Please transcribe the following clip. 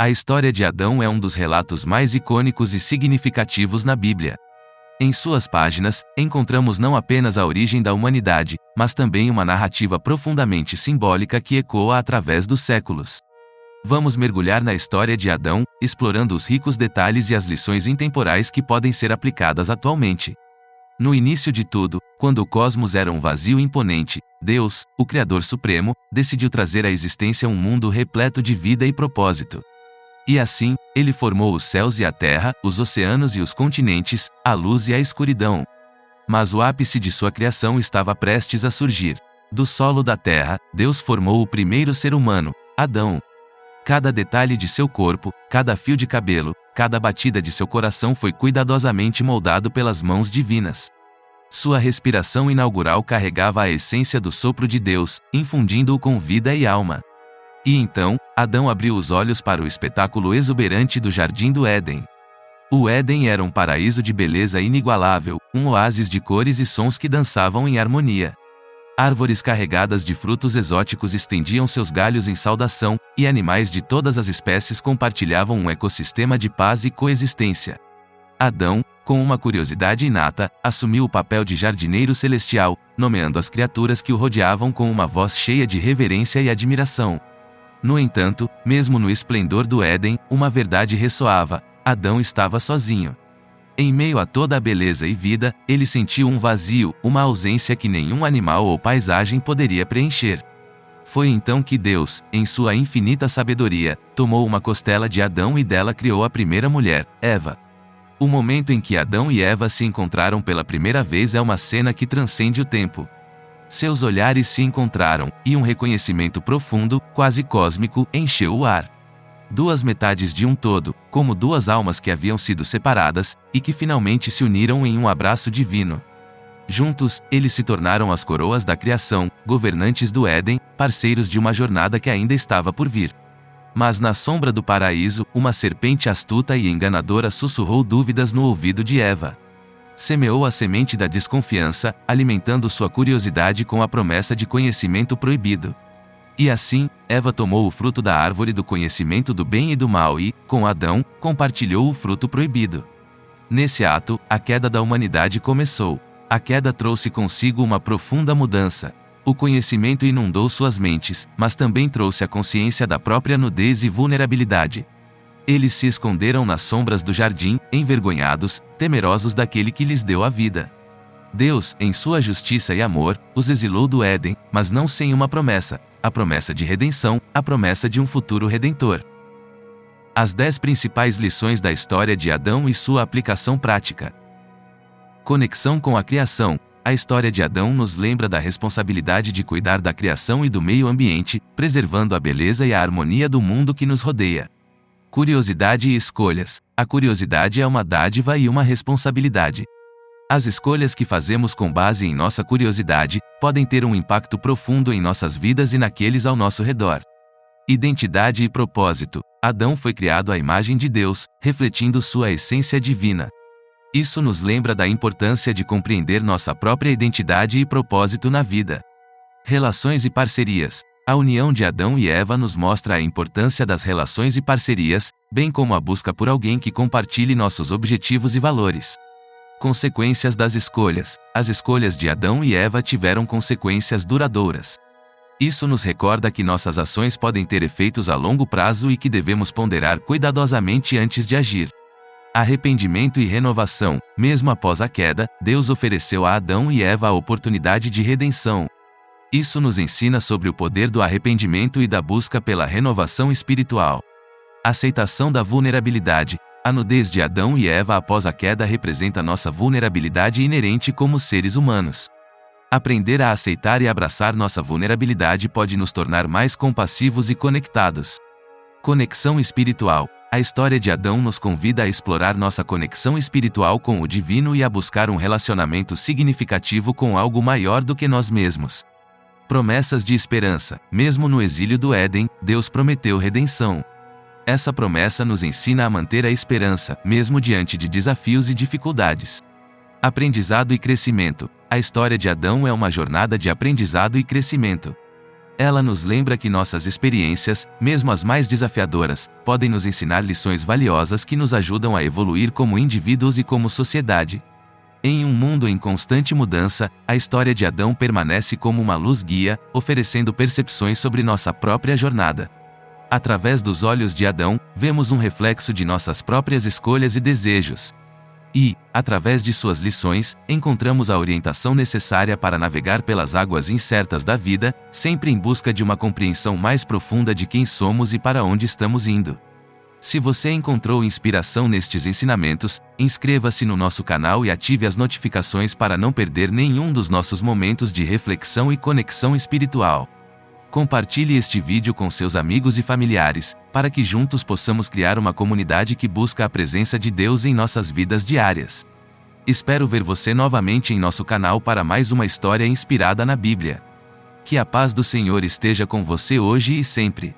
A história de Adão é um dos relatos mais icônicos e significativos na Bíblia. Em suas páginas, encontramos não apenas a origem da humanidade, mas também uma narrativa profundamente simbólica que ecoa através dos séculos. Vamos mergulhar na história de Adão, explorando os ricos detalhes e as lições intemporais que podem ser aplicadas atualmente. No início de tudo, quando o cosmos era um vazio imponente, Deus, o Criador Supremo, decidiu trazer à existência um mundo repleto de vida e propósito. E assim, ele formou os céus e a terra, os oceanos e os continentes, a luz e a escuridão. Mas o ápice de sua criação estava prestes a surgir. Do solo da terra, Deus formou o primeiro ser humano, Adão. Cada detalhe de seu corpo, cada fio de cabelo, cada batida de seu coração foi cuidadosamente moldado pelas mãos divinas. Sua respiração inaugural carregava a essência do sopro de Deus, infundindo-o com vida e alma. E então, Adão abriu os olhos para o espetáculo exuberante do Jardim do Éden. O Éden era um paraíso de beleza inigualável, um oásis de cores e sons que dançavam em harmonia. Árvores carregadas de frutos exóticos estendiam seus galhos em saudação, e animais de todas as espécies compartilhavam um ecossistema de paz e coexistência. Adão, com uma curiosidade inata, assumiu o papel de jardineiro celestial, nomeando as criaturas que o rodeavam com uma voz cheia de reverência e admiração. No entanto, mesmo no esplendor do Éden, uma verdade ressoava: Adão estava sozinho. Em meio a toda a beleza e vida, ele sentiu um vazio, uma ausência que nenhum animal ou paisagem poderia preencher. Foi então que Deus, em sua infinita sabedoria, tomou uma costela de Adão e dela criou a primeira mulher, Eva. O momento em que Adão e Eva se encontraram pela primeira vez é uma cena que transcende o tempo. Seus olhares se encontraram, e um reconhecimento profundo, quase cósmico, encheu o ar. Duas metades de um todo, como duas almas que haviam sido separadas, e que finalmente se uniram em um abraço divino. Juntos, eles se tornaram as coroas da criação, governantes do Éden, parceiros de uma jornada que ainda estava por vir. Mas na sombra do paraíso, uma serpente astuta e enganadora sussurrou dúvidas no ouvido de Eva. Semeou a semente da desconfiança, alimentando sua curiosidade com a promessa de conhecimento proibido. E assim, Eva tomou o fruto da árvore do conhecimento do bem e do mal e, com Adão, compartilhou o fruto proibido. Nesse ato, a queda da humanidade começou. A queda trouxe consigo uma profunda mudança. O conhecimento inundou suas mentes, mas também trouxe a consciência da própria nudez e vulnerabilidade. Eles se esconderam nas sombras do jardim, envergonhados, temerosos daquele que lhes deu a vida. Deus, em sua justiça e amor, os exilou do Éden, mas não sem uma promessa, a promessa de redenção, a promessa de um futuro redentor. As 10 principais lições da história de Adão e sua aplicação prática. Conexão com a criação. A história de Adão nos lembra da responsabilidade de cuidar da criação e do meio ambiente, preservando a beleza e a harmonia do mundo que nos rodeia. Curiosidade e escolhas. A curiosidade é uma dádiva e uma responsabilidade. As escolhas que fazemos com base em nossa curiosidade podem ter um impacto profundo em nossas vidas e naqueles ao nosso redor. Identidade e propósito. Adão foi criado à imagem de Deus, refletindo sua essência divina. Isso nos lembra da importância de compreender nossa própria identidade e propósito na vida. Relações e parcerias. A união de Adão e Eva nos mostra a importância das relações e parcerias, bem como a busca por alguém que compartilhe nossos objetivos e valores. Consequências das escolhas. As escolhas de Adão e Eva tiveram consequências duradouras. Isso nos recorda que nossas ações podem ter efeitos a longo prazo e que devemos ponderar cuidadosamente antes de agir. Arrependimento e renovação. Mesmo após a queda, Deus ofereceu a Adão e Eva a oportunidade de redenção. Isso nos ensina sobre o poder do arrependimento e da busca pela renovação espiritual. Aceitação da vulnerabilidade. A nudez de Adão e Eva após a queda representa nossa vulnerabilidade inerente como seres humanos. Aprender a aceitar e abraçar nossa vulnerabilidade pode nos tornar mais compassivos e conectados. Conexão espiritual. A história de Adão nos convida a explorar nossa conexão espiritual com o divino e a buscar um relacionamento significativo com algo maior do que nós mesmos. Promessas de esperança. Mesmo no exílio do Éden, Deus prometeu redenção. Essa promessa nos ensina a manter a esperança, mesmo diante de desafios e dificuldades. Aprendizado e crescimento. A história de Adão é uma jornada de aprendizado e crescimento. Ela nos lembra que nossas experiências, mesmo as mais desafiadoras, podem nos ensinar lições valiosas que nos ajudam a evoluir como indivíduos e como sociedade. Em um mundo em constante mudança, a história de Adão permanece como uma luz guia, oferecendo percepções sobre nossa própria jornada. Através dos olhos de Adão, vemos um reflexo de nossas próprias escolhas e desejos. E, através de suas lições, encontramos a orientação necessária para navegar pelas águas incertas da vida, sempre em busca de uma compreensão mais profunda de quem somos e para onde estamos indo. Se você encontrou inspiração nestes ensinamentos, inscreva-se no nosso canal e ative as notificações para não perder nenhum dos nossos momentos de reflexão e conexão espiritual. Compartilhe este vídeo com seus amigos e familiares, para que juntos possamos criar uma comunidade que busca a presença de Deus em nossas vidas diárias. Espero ver você novamente em nosso canal para mais uma história inspirada na Bíblia. Que a paz do Senhor esteja com você hoje e sempre.